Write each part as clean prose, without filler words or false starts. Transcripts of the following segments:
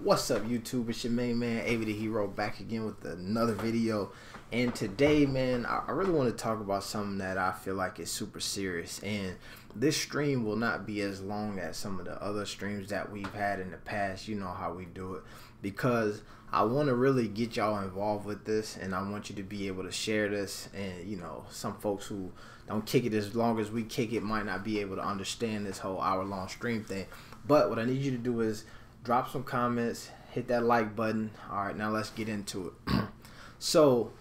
What's up, YouTube? It's your main man, Avy the Hero, back again with another video. And today, man, I really want to talk about something that I feel like is super serious. And this stream will not be as long as some of the other streams that we've had in the past. You know how we do it. Because I want to really get y'all involved with this, and I want you to be able to share this. And, you know, some folks who don't kick it as long as we kick it might not be able to understand this whole hour-long stream thing. But what I need you to do is drop some comments, hit that like button. All right, now let's get into it. So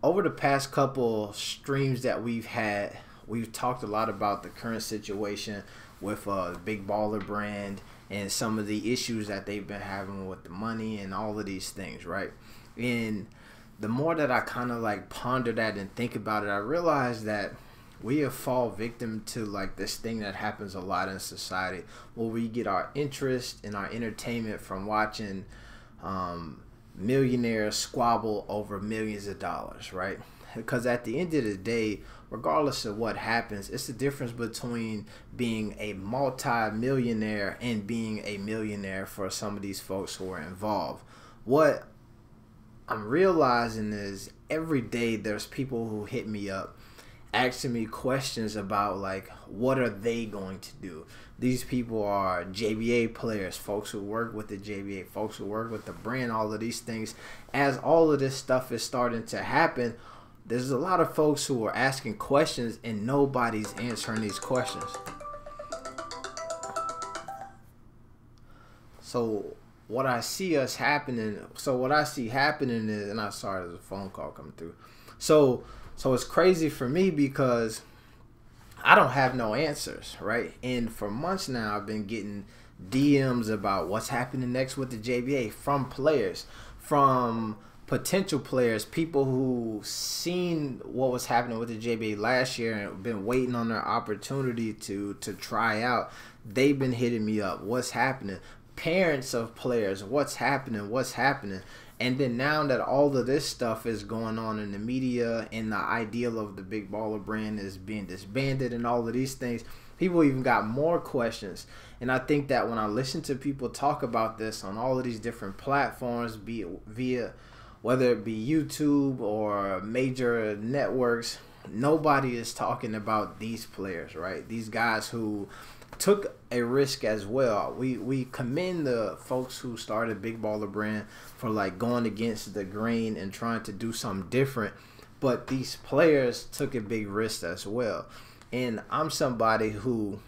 over the past couple streams that we've had, we've talked a lot about the current situation with Big Baller brand and some of the issues that they've been having with the money and all of these things, right? And the more that I kind of like ponder that and think about it, I realize that we have fallen victim to like this thing that happens a lot in society, where we get our interest and our entertainment from watching millionaires squabble over millions of dollars, right? Because at the end of the day, regardless of what happens, it's the difference between being a multi-millionaire and being a millionaire for some of these folks who are involved. What I'm realizing is every day there's people who hit me up asking me questions about like what are they going to do. These people are JBA players, folks who work with the JBA, folks who work with the brand, all of these things. As all of this stuff is starting to happen, there's a lot of folks who are asking questions and nobody's answering these questions. So what I see happening is, and I'm sorry, there's a phone call coming through. So it's crazy for me because I don't have no answers, right? And for months now, I've been getting DMs about what's happening next with the JBA from players, from potential players, people who seen what was happening with the JBA last year and been waiting on their opportunity to try out. They've been hitting me up. What's happening? Parents of players, what's happening? What's happening? And then now that all of this stuff is going on in the media and the ideal of the Big Baller brand is being disbanded and all of these things, people even got more questions. And I think that when I listen to people talk about this on all of these different platforms, be it via whether it be YouTube or major networks, nobody is talking about these players, right? These guys who took a risk as well. We commend the folks who started Big Baller brand for like going against the grain and trying to do something different, but these players took a big risk as well. And I'm somebody who,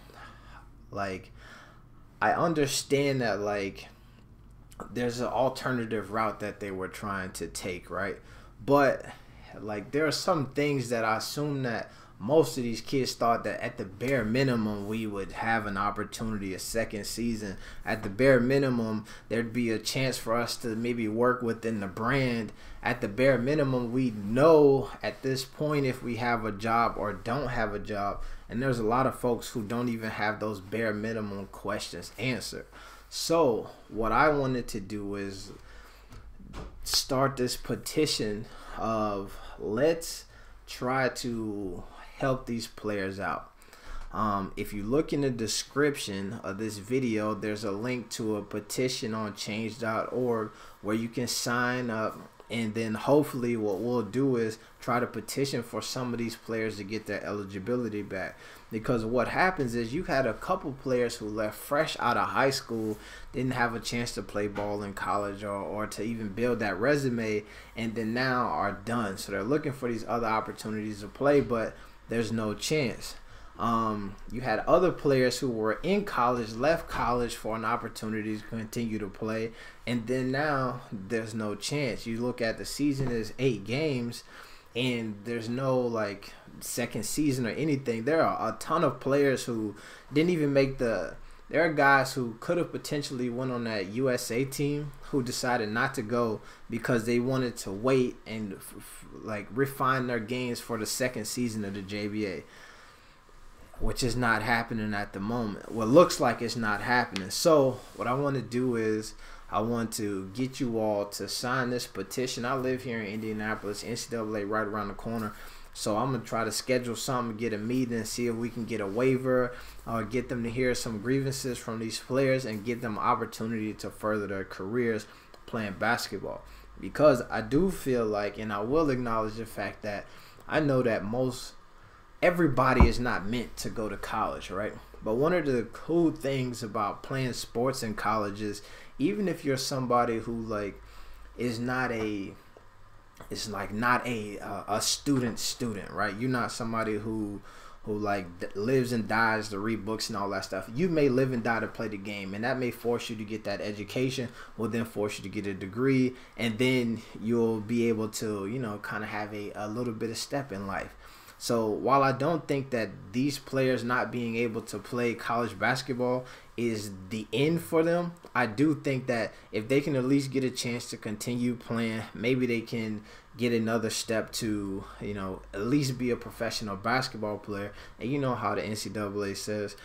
like, I understand that like there's an alternative route that they were trying to take, right? But like there are some things that I assume that most of these kids thought that at the bare minimum we would have an opportunity, a second season. At the bare minimum, there'd be a chance for us to maybe work within the brand. At the bare minimum, we know at this point if we have a job or don't have a job. And there's a lot of folks who don't even have those bare minimum questions answered. So what I wanted to do is start this petition of let's try to help these players out. If you look in the description of this video, there's a link to a petition on change.org where you can sign up, and then hopefully what we'll do is try to petition for some of these players to get their eligibility back. Because what happens is you had a couple players who left fresh out of high school, didn't have a chance to play ball in college or to even build that resume, and then now are done. So they're looking for these other opportunities to play, but there's no chance. You had other players who were in college, left college for an opportunity to continue to play, and then now there's no chance. You look at the season is 8 games, and there's no like second season or anything. There are a ton of players who didn't even make the. There are guys who could have potentially went on that USA team who decided not to go because they wanted to wait and like refine their games for the second season of the JBA, which is not happening at the moment. Well, looks like it's not happening. So what I want to do is I want to get you all to sign this petition. I live here in Indianapolis, NCAA right around the corner. So I'm gonna try to schedule something, get a meeting, and see if we can get a waiver, or get them to hear some grievances from these players and get them opportunity to further their careers playing basketball. Because I do feel like, and I will acknowledge the fact that I know that everybody is not meant to go to college, right? But one of the cool things about playing sports in college is, even if you're somebody who like is not a student, right? You're not somebody who like lives and dies to read books and all that stuff. You may live and die to play the game, and that may force you to get that education, will then force you to get a degree, and then you'll be able to, you know, kind of have a little bit of step in life. So while I don't think that these players not being able to play college basketball is the end for them, I do think that if they can at least get a chance to continue playing, maybe they can get another step to, you know, at least be a professional basketball player. And you know how the NCAA says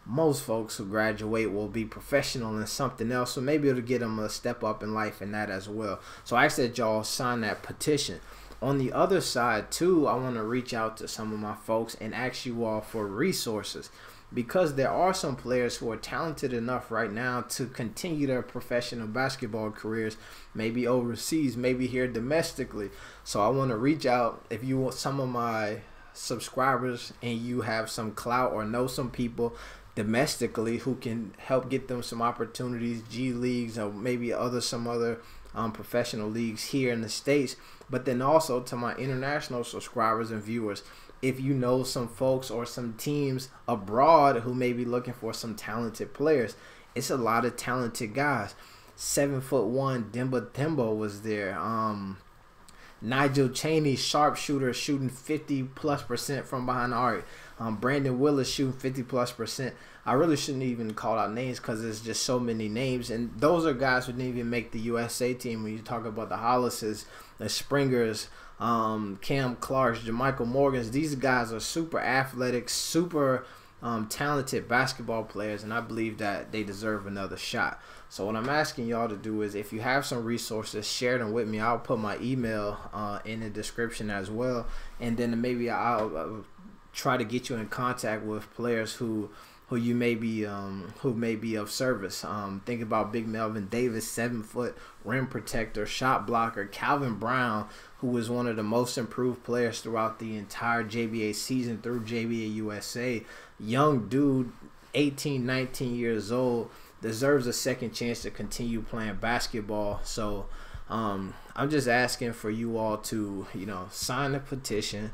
most folks who graduate will be professional in something else, so maybe it'll get them a step up in life in that as well. So I ask that y'all sign that petition. On the other side too, I want to reach out to some of my folks and ask you all for resources, because there are some players who are talented enough right now to continue their professional basketball careers, maybe overseas, maybe here domestically. So I want to reach out, if you want some of my subscribers and you have some clout or know some people domestically who can help get them some opportunities, G leagues or maybe some other professional leagues here in the States. But then also to my international subscribers and viewers, if you know some folks or some teams abroad who may be looking for some talented players, it's a lot of talented guys. 7'1" Demba Tembo was there. Nigel Cheney, sharpshooter, shooting 50+% from behind the arc. Brandon Willis shooting 50+%. I really shouldn't even call out names because there's just so many names, and those are guys who didn't even make the USA team. When you talk about the Hollises, the Springers, Cam Clarks, JaMychal Morgans, these guys are super athletic, super talented basketball players, and I believe that they deserve another shot. So what I'm asking y'all to do is, if you have some resources, share them with me. I'll put my email in the description as well, and then maybe I'll try to get you in contact with players who you may be of service. Think about Big Melvin Davis, 7-foot rim protector, shot blocker. Calvin Brown, who was one of the most improved players throughout the entire JBA season through JBA USA. Young dude, 18, 19 years old, deserves a second chance to continue playing basketball. So I'm just asking for you all to, you know, sign the petition.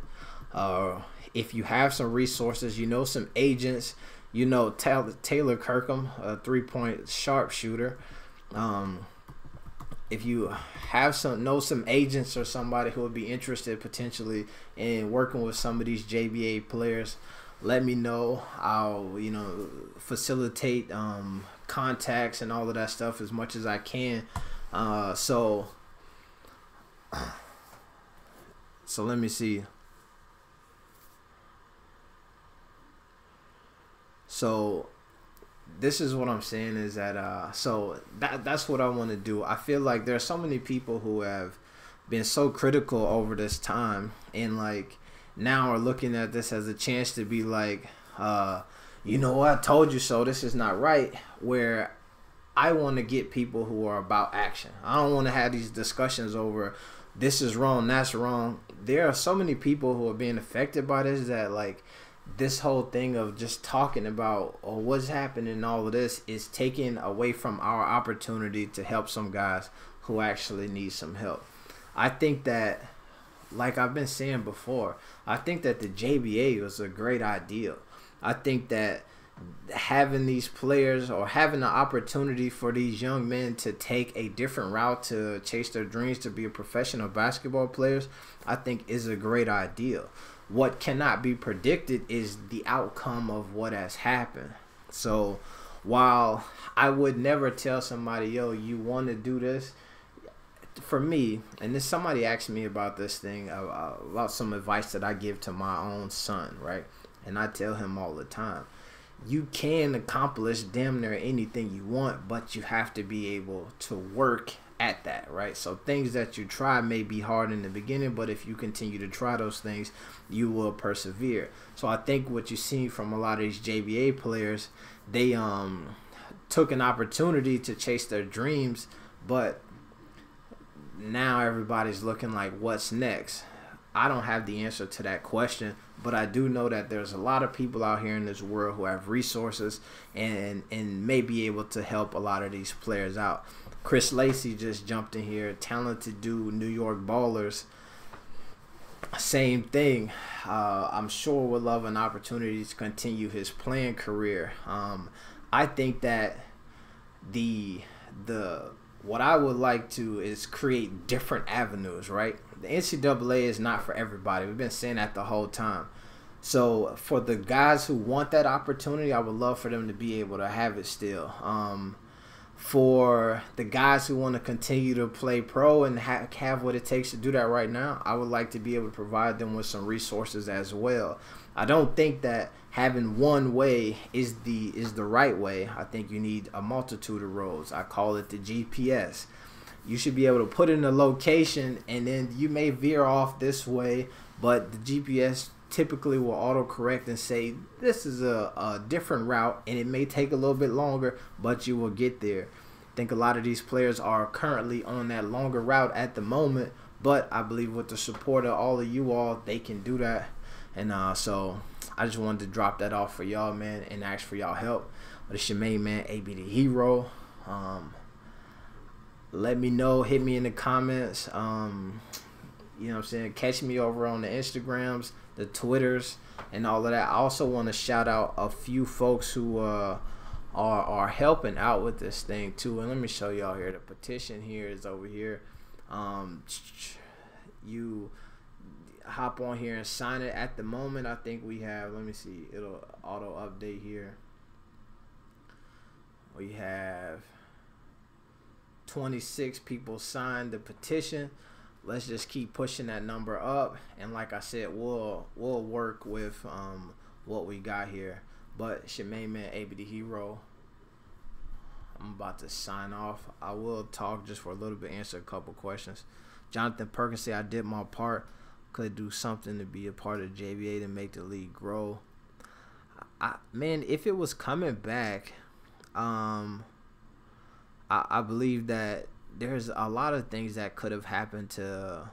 If you have some resources, you know, some agents, you know, Taylor Kirkham, a 3-point sharpshooter. If you have some agents or somebody who would be interested potentially in working with some of these JBA players, let me know. I'll, you know, facilitate contacts and all of that stuff as much as I can. So let me see. So this is what I'm saying is that so that's what I want to do. I feel like there are so many people who have been so critical over this time, and like now are looking at this as a chance to be like, you know what, I told you so, this is not right. Where I want to get people who are about action. I don't want to have these discussions over this is wrong, that's wrong. There are so many people who are being affected by this that like this whole thing of just talking about what's happening and all of this is taking away from our opportunity to help some guys who actually need some help. I think that, like I've been saying before, I think that the JBA was a great idea. I think that having these players or having the opportunity for these young men to take a different route to chase their dreams to be a professional basketball players, I think is a great idea. What cannot be predicted is the outcome of what has happened. So while I would never tell somebody, yo, you want to do this, for me, and this somebody asked me about this thing, about some advice that I give to my own son, right? And I tell him all the time, you can accomplish damn near anything you want, but you have to be able to work at that, right? So things that you try may be hard in the beginning, but if you continue to try those things, you will persevere. So I think what you see from a lot of these JBA players, they took an opportunity to chase their dreams, but now everybody's looking like, what's next? I don't have the answer to that question, but I do know that there's a lot of people out here in this world who have resources and may be able to help a lot of these players out. Chris Lacey just jumped in here. Talented dude, New York Ballers. Same thing. I'm sure would love an opportunity to continue his playing career. I think that what I would like to is create different avenues, right? The NCAA is not for everybody. We've been saying that the whole time. So for the guys who want that opportunity, I would love for them to be able to have it still. For the guys who want to continue to play pro and have what it takes to do that right now, I would like to be able to provide them with some resources as well. I don't think that having one way is the right way. I think you need a multitude of roads. I call it the GPS. You should be able to put in a location, and then you may veer off this way, but the GPS typically will autocorrect and say this is a different route, and it may take a little bit longer, but you will get there. I think a lot of these players are currently on that longer route at the moment, but I believe with the support of all of you all, they can do that. And so I just wanted to drop that off for y'all, man, and ask for y'all help. But it's your main man, AB the Hero. Let me know, hit me in the comments. You know what I'm saying? Catch me over on the Instagrams, the Twitters, and all of that. I also want to shout out a few folks who are helping out with this thing too. And let me show y'all here. The petition here is over here. You hop on here and sign it. At the moment, I think we have, let me see, it'll auto update here. We have 26 people signed the petition. Let's just keep pushing that number up, and like I said, we'll work with what we got here. But it's your main man, AB the Hero. I'm about to sign off. I will talk just for a little bit, answer a couple questions. Jonathan Perkins said, I did my part. Could do something to be a part of JBA to make the league grow. Man, if it was coming back, I believe that there's a lot of things that could have happened to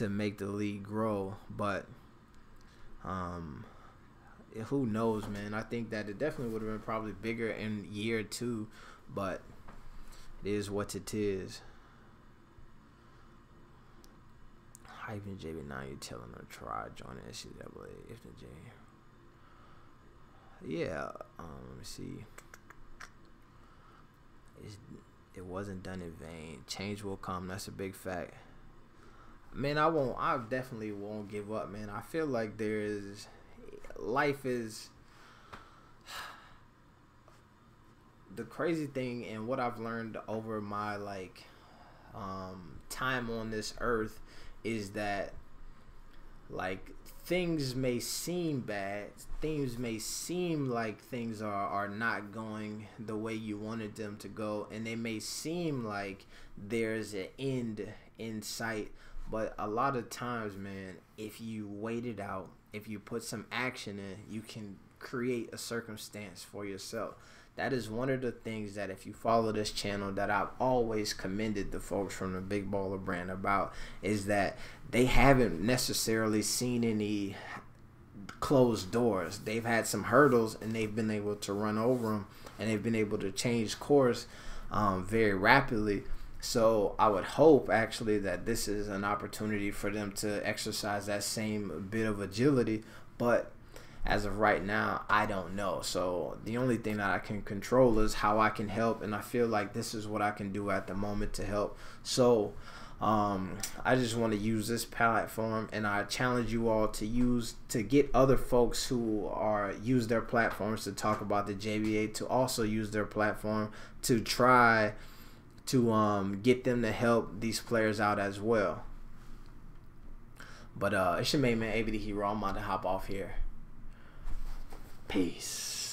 make the league grow, but who knows, man. I think that it definitely would have been probably bigger in year 2, but it is what it is. Hyping JB, now you're telling them to try joining NCAA if the J. Yeah, let me see. It wasn't done in vain. Change will come. That's a big fact. Man, I definitely won't give up, man. I feel like life is the crazy thing, and what I've learned over my time on this earth is that things may seem bad, things may seem like things are not going the way you wanted them to go, and they may seem like there's an end in sight, but a lot of times, man, if you wait it out, if you put some action in, you can create a circumstance for yourself. That is one of the things that, if you follow this channel, that I've always commended the folks from the Big Baller brand about, is that they haven't necessarily seen any closed doors. They've had some hurdles, and they've been able to run over them, and they've been able to change course very rapidly. So I would hope, actually, that this is an opportunity for them to exercise that same bit of agility, but as of right now, I don't know. So the only thing that I can control is how I can help, and I feel like this is what I can do at the moment to help. So I just want to use this platform, and I challenge you all to get other folks who use their platforms to talk about the JBA to also use their platform to try to get them to help these players out as well. But it's your main man, AB the Hero. I'm about to hop off here. Peace.